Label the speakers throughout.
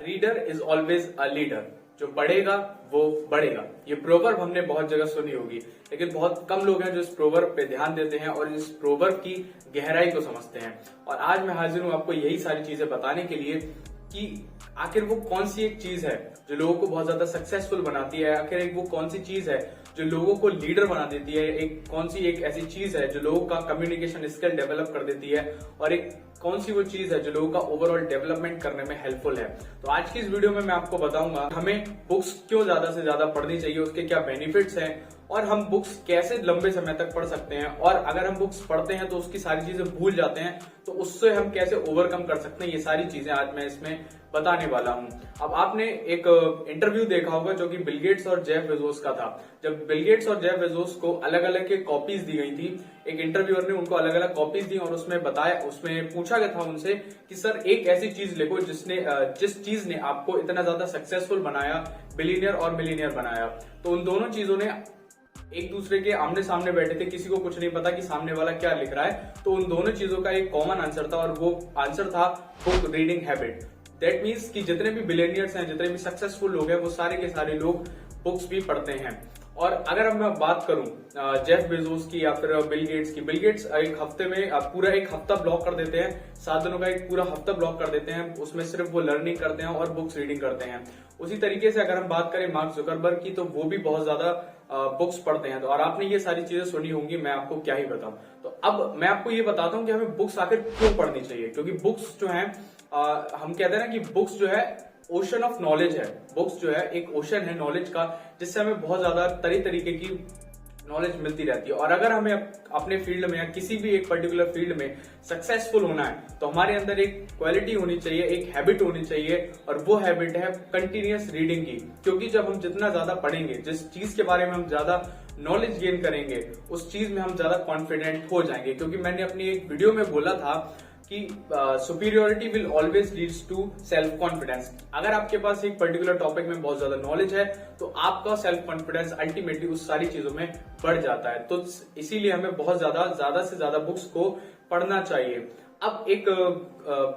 Speaker 1: Reader is always a leader. जो पढ़ेगा वो बढ़ेगा। ये प्रोवर्ब हमने बहुत जगह सुनी होगी, लेकिन बहुत कम लोग हैं जो इस प्रोवर्ब पे ध्यान देते हैं और इस प्रोवर्ब की गहराई को समझते हैं। और आज मैं हाजिर हूं आपको यही सारी चीजें बताने के लिए कि आखिर वो कौन सी एक चीज है जो लोगों को बहुत ज्यादा सक्सेसफुल बनाती है, आखिर एक वो कौन सी चीज है जो लोगों को लीडर बना देती है, एक कौन सी एक ऐसी चीज है जो लोगों का कम्युनिकेशन स्किल डेवलप कर देती है, और एक कौन सी वो चीज है जो लोगों का ओवरऑल डेवलपमेंट करने में हेल्पफुल है। तो आज की इस वीडियो में मैं आपको बताऊंगा हमें बुक्स क्यों ज्यादा से ज्यादा पढ़नी चाहिए, उसके क्या बेनिफिट्स हैं, और हम बुक्स कैसे लंबे समय तक पढ़ सकते हैं, और अगर हम बुक्स पढ़ते हैं तो उसकी सारी चीजें भूल जाते हैं तो उससे हम कैसे ओवरकम कर सकते हैं। ये सारी चीजें आज मैं इसमें बताने वाला हूं। अब आपने एक इंटरव्यू देखा होगा जो कि बिल गेट्स और जेफ बेजोस का था। जब बिल गेट्स और जेफ बेजोस को अलग अलग के कॉपीज दी गई थी, एक इंटरव्यूअर ने उनको अलग अलग कॉपीज दी और उसमें पूछा गया था उनसे कि सर एक ऐसी चीज लिखो जिस चीज ने आपको इतना ज्यादा सक्सेसफुल बनाया, बिलियनियर और मिलियनियर बनाया। तो उन दोनों चीजों ने एक दूसरे के आमने सामने बैठे थे, किसी को कुछ नहीं पता कि सामने वाला क्या लिख रहा है। तो उन दोनों चीजों का एक कॉमन आंसर था और वो आंसर था book reading habit. That means कि जितने भी बिलियनियर्स हैं, जितने भी सक्सेसफुल लोग हैं, वो सारे के सारे लोग बुक्स भी पढ़ते हैं। और अगर अब मैं बात करूं जेफ बेजोस की या फिर बिल गेट्स की, बिल गेट्स एक हफ्ते में पूरा एक हफ्ता ब्लॉक कर देते हैं, 7 दिनों का एक पूरा हफ्ता ब्लॉक कर देते हैं, उसमें सिर्फ वो लर्निंग करते हैं और बुक्स रीडिंग करते हैं। उसी तरीके से अगर हम बात करें मार्क जुकरबर्ग की, तो वो भी बहुत ज्यादा बुक्स पढ़ते हैं। तो और आपने ये सारी चीजें सुनी होंगी, मैं आपको क्या ही बताऊं। तो अब मैं आपको ये बताता हूं कि हमें बुक्स आखिर क्यों पढ़नी चाहिए। क्योंकि बुक्स जो है हम कहते हैं ना कि बुक्स जो है ओशन ऑफ नॉलेज है। बुक्स जो है एक ओशन है नॉलेज का, जिससे हमें बहुत ज्यादा तरीके की नॉलेज मिलती रहती है। और अगर हमें अपने फील्ड में या किसी भी एक पर्टिकुलर फील्ड में सक्सेसफुल होना है तो हमारे अंदर एक क्वालिटी होनी चाहिए, एक हैबिट होनी चाहिए, और वो हैबिट है कंटिन्यूअस रीडिंग की। क्योंकि जब हम जितना ज्यादा पढ़ेंगे, जिस चीज के बारे में हम ज्यादा नॉलेज गेन करेंगे, उस चीज में हम ज्यादा कॉन्फिडेंट हो जाएंगे। क्योंकि मैंने अपनी एक वीडियो में बोला था कि superiority will always leads to self confidence. अगर आपके पास एक पर्टिकुलर टॉपिक में बहुत ज्यादा नॉलेज है तो आपका सेल्फ कॉन्फिडेंस अल्टीमेटली उस सारी चीजों में बढ़ जाता है। तो इसीलिए हमें बहुत ज्यादा से ज्यादा बुक्स को पढ़ना चाहिए। अब एक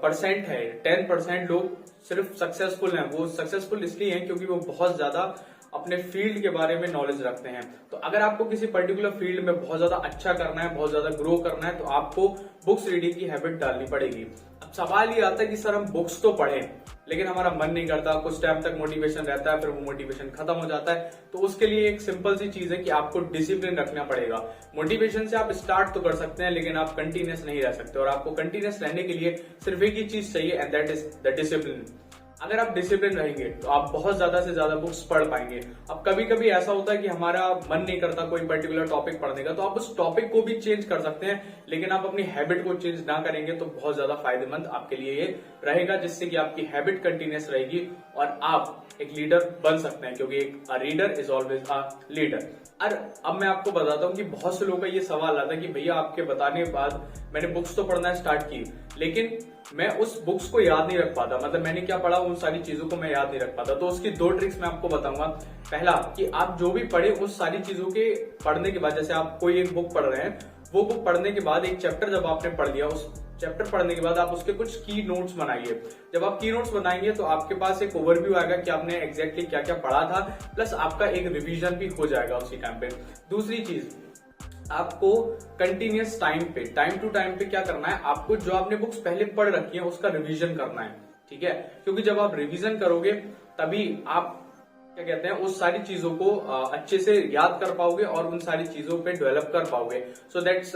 Speaker 1: परसेंट है, 10% लोग सिर्फ सक्सेसफुल हैं। वो सक्सेसफुल इसलिए हैं क्योंकि वो बहुत ज्यादा अपने फील्ड के बारे में नॉलेज रखते हैं। तो अगर आपको किसी पर्टिकुलर फील्ड में बहुत ज्यादा अच्छा करना है, बहुत ज्यादा ग्रो करना है, तो आपको बुक्स रीडिंग की हैबिट डालनी पड़ेगी। अब सवाल ये आता है कि सर हम बुक्स तो पढ़ें लेकिन हमारा मन नहीं करता, कुछ टाइम तक मोटिवेशन रहता है, फिर वो मोटिवेशन खत्म हो जाता है। तो उसके लिए एक सिंपल सी चीज है कि आपको डिसिप्लिन रखना पड़ेगा। मोटिवेशन से आप स्टार्ट तो कर सकते हैं लेकिन आप कंटिन्यूअस नहीं रह सकते, और आपको कंटिन्यूअस रहने के लिए सिर्फ एक ही चीज चाहिए, and that is the discipline. अगर आप डिसिप्लिन रहेंगे तो आप बहुत ज्यादा से ज्यादा बुक्स पढ़ पाएंगे। अब कभी कभी ऐसा होता है कि हमारा मन नहीं करता कोई पर्टिकुलर टॉपिक पढ़ने का, तो आप उस टॉपिक को भी चेंज कर सकते हैं, लेकिन आप अपनी हैबिट को चेंज ना करेंगे तो बहुत ज्यादा फायदेमंद आपके लिए ये रहेगा, जिससे कि आपकी हैबिट कंटिन्यूअस रहेगी और आप एक लीडर बन सकते हैं। क्योंकि एक reader is always a leader. और अब मैं आपको बताता हूँ कि बहुत से लोगों का ये सवाल आता है कि भैया आपके बताने के बाद मैंने बुक्स तो पढ़ना स्टार्ट की, लेकिन मैं उस बुक्स को याद नहीं रख पाता। मतलब मैंने क्या पढ़ा उन सारी चीजों को मैं याद नहीं रख पाता। तो उसकी 2 ट्रिक्स मैं आपको बताऊंगा। पहला कि आप जो भी पढ़े उस सारी चीजों के पढ़ने के बाद, जैसे आप कोई एक बुक पढ़ रहे हैं, वो बुक पढ़ने के बाद एक चैप्टर जब आपने पढ़ लिया, उस चैप्टर पढ़ने के बाद आप उसके कुछ की नोट्स बनाइए। जब आप की नोट्स बनाएंगे तो आपके पास एक ओवरव्यू आएगा कि आपने एग्जैक्टली क्या क्या पढ़ा था, प्लस आपका एक रिवीजन भी हो जाएगा उसी टाइम पे। दूसरी चीज, आपको कंटिन्यूअस टाइम टू टाइम पे क्या करना है, आपको जो आपने बुक्स पहले पढ़ रखी है उसका रिवीजन करना है। ठीक है, क्योंकि जब आप रिवीजन करोगे तभी आप क्या कहते हैं उस सारी चीजों को अच्छे से याद कर पाओगे और उन सारी चीजों पे डेवलप कर पाओगे। So that's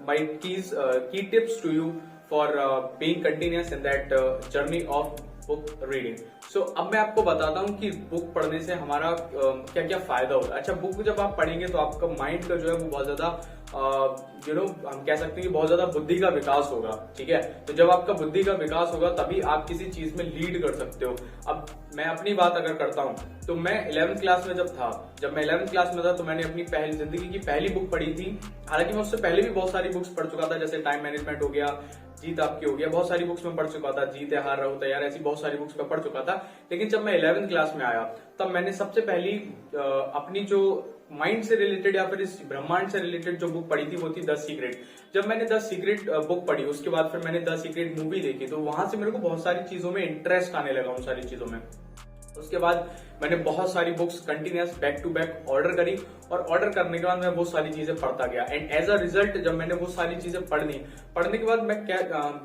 Speaker 1: my key tips to you for being continuous in that journey of book reading. So अब मैं आपको बताता हूँ कि बुक पढ़ने से हमारा क्या क्या फायदा होगा। अच्छा, बुक जब आप पढ़ेंगे तो आपका माइंड का जो है वो बहुत ज्यादा हम कह सकते हैं कि बहुत ज्यादा बुद्धि का विकास होगा। ठीक है, तो जब आपका बुद्धि का विकास होगा तभी आप किसी चीज में लीड कर सकते हो। अब मैं अपनी बात अगर करता हूँ तो मैं 11th क्लास में जब मैं 11th क्लास में था तो मैंने अपनी जिंदगी की पहली बुक पढ़ी थी। हालांकि मैं उससे पहले भी बहुत सारी बुक्स पढ़ चुका था, जैसे टाइम मैनेजमेंट हो गया, जीत आपकी हो गया, बहुत सारी बुक्स में पढ़ चुका था, जीत है हार रहो तैयार, ऐसी बहुत सारी बुक्स में पढ़ चुका था। लेकिन जब मैं 11th क्लास में आया तब मैंने सबसे पहली अपनी जो माइंड से रिलेटेड या फिर इस ब्रह्मांड से रिलेटेड जो बुक पढ़ी थी वो थी द सीक्रेट। जब मैंने द सीक्रेट बुक पढ़ी उसके बाद फिर मैंने द सीक्रेट मूवी देखी, तो वहां से मेरे को बहुत सारी चीजों में इंटरेस्ट आने लगा, उन सारी चीजों में। उसके बाद मैंने बहुत सारी books continuous back to back order करी, और ऑर्डर करने के बाद मैं वो सारी चीजें पढ़ता गया। एंड एज अ रिजल्ट जब मैंने वो सारी चीजें पढ़ने के बाद मैं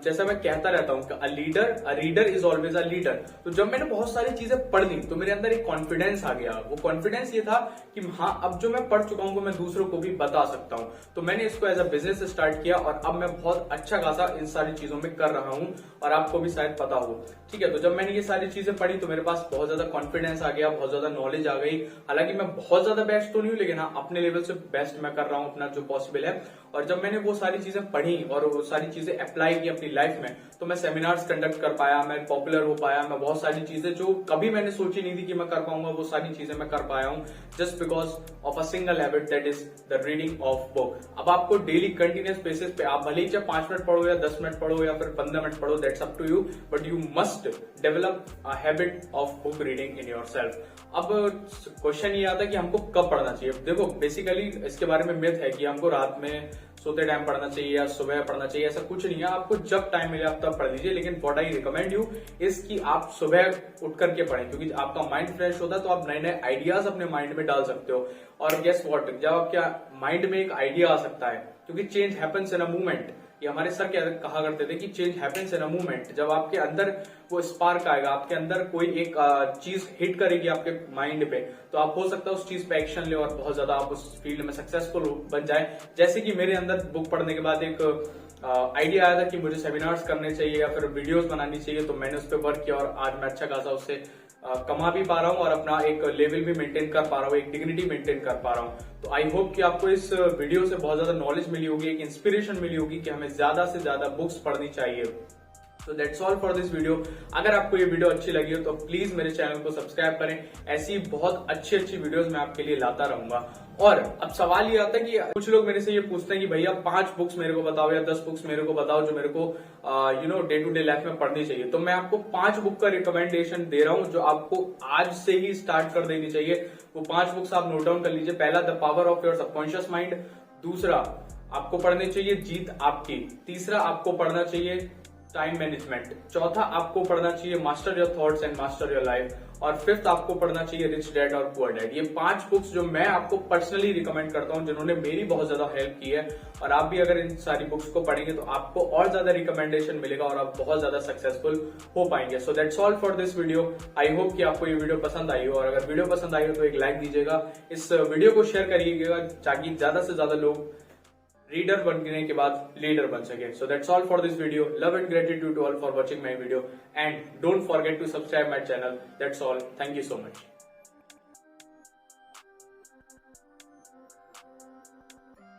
Speaker 1: जैसा मैं कहता रहता हूँ, a reader is always a leader. तो जब मैंने बहुत सारी चीजें पढ़ ली तो मेरे अंदर एक कॉन्फिडेंस आ गया। वो कॉन्फिडेंस ये था कि हाँ, अब जो मैं पढ़ चुका हूँ वो मैं दूसरों को भी बता सकता हूँ। तो मैंने इसको एज अ बिजनेस स्टार्ट किया, और अब मैं बहुत अच्छा खासा इन सारी चीजों में कर रहा हूँ, और आपको भी शायद पता हो। ठीक है, तो जब मैंने ये सारी चीजें पढ़ी तो मेरे पास बहुत ज्यादा कॉन्फिडेंस आ गया, बहुत ज्यादा नॉलेज आ गई। हालांकि मैं बहुत ज्यादा बेस्ट तो नहीं हूँ, लेकिन हाँ, अपने लेवल से बेस्ट मैं कर रहा हूँ अपना जो पॉसिबल है। और जब मैंने वो सारी चीजें पढ़ी और वो सारी चीजें अप्लाई की अपनी लाइफ में, तो मैं सेमिनार्स कंडक्ट कर पाया, मैं पॉपुलर हो पाया, मैं बहुत सारी चीजें जो कभी मैंने सोची नहीं थी कि मैं कर पाऊंगा, वो सारी चीजें मैं कर पाया हूँ, just because of a single habit, that is the reading of book. अब आपको डेली कंटिन्यूस बेसिस पे, आप भले ही चाहे 5 मिनट पढ़ो या 10 मिनट पढ़ो या फिर 15 मिनट पढ़ो, that's up to you, but you must develop a habit of book reading in yourself. अब क्वेश्चन ये आता है कि हमको कब पढ़ना चाहिए। देखो, बेसिकली इसके बारे में मिथ है कि हमको रात में सोते टाइम पढ़ना चाहिए या सुबह पढ़ना चाहिए, ऐसा कुछ नहीं है। आपको जब टाइम मिले आप तब पढ़ लीजिए, लेकिन what I recommend you is कि आप सुबह उठ करके पढ़ें, क्योंकि आपका माइंड फ्रेश होता है, तो आप नए नए आइडियाज अपने माइंड में डाल सकते हो। और गेस व्हाट, जब आपके माइंड में एक आइडिया आ सकता है, क्योंकि change happens in a movement, ये हमारे सर क्या कहा करते थे कि change happens in a movement. जब आपके अंदर वो स्पार्क आएगा, आपके अंदर कोई एक चीज हिट करेगी आपके माइंड पे, तो आप हो सकता है उस चीज पे एक्शन ले और बहुत ज्यादा आप उस फील्ड में सक्सेसफुल बन जाए। जैसे कि मेरे अंदर बुक पढ़ने के बाद एक आइडिया आया था कि मुझे सेमिनार्स करने चाहिए या फिर वीडियोस बनानी चाहिए, तो मैंने उस पर वर्क किया, और आज मैं अच्छा खासा उससे कमा भी पा रहा हूँ और अपना एक लेवल भी मेंटेन कर पा रहा हूँ, एक डिग्निटी मेंटेन कर पा रहा हूँ। तो आई होप कि आपको इस वीडियो से बहुत ज्यादा नॉलेज मिली होगी, एक इंस्पिरेशन मिली होगी कि हमें ज्यादा से ज्यादा बुक्स पढ़नी चाहिए। तो that's all for this video. अगर आपको ये वीडियो अच्छी लगी हो तो प्लीज मेरे चैनल को सब्सक्राइब करें, ऐसी बहुत अच्छी अच्छी वीडियोस मैं आपके लिए लाता रहूंगा। और अब सवाल ये आता है कि कुछ लोग मेरे से ये पूछते हैं कि भैया 5 बुक्स मेरे को बताओ या 10 बुक्स मेरे को बताओ जो मेरे को डे टू डे लाइफ में पढ़नी चाहिए। तो मैं आपको 5 बुक का रिकमेंडेशन दे रहा हूं जो आपको आज से ही स्टार्ट कर देनी चाहिए। वो 5 बुक्स आप नोट डाउन कर लीजिए। पहला, the power of your subconscious mind. दूसरा, आपको पढ़नी चाहिए जीत आपकी। तीसरा, आपको पढ़ना चाहिए टाइम मैनेजमेंट। चौथा, आपको पढ़ना चाहिए master your thoughts and master your life. और फिफ्थ, आपको पढ़ना चाहिए रिच डैड और पुअर डैड। ये 5 बुक्स जो मैं आपको पर्सनली रिकमेंड करता हूं, जिन्होंने मेरी बहुत ज्यादा हेल्प की है। और आप भी अगर इन सारी बुक्स को पढ़ेंगे तो आपको और ज्यादा रिकमेंडेशन मिलेगा और आप बहुत ज्यादा सक्सेसफुल हो पाएंगे। सो that's all for this video. I hope कि आपको ये वीडियो पसंद आई हो, और अगर वीडियो पसंद आई हो तो एक लाइक दीजिएगा, इस वीडियो को शेयर करिएगा ताकि ज्यादा से ज्यादा लोग रीडर बनने के बाद लीडर बन सके। So that's all for this video. Love and gratitude to all for watching my video, and don't forget to subscribe my channel. That's all, thank you so much.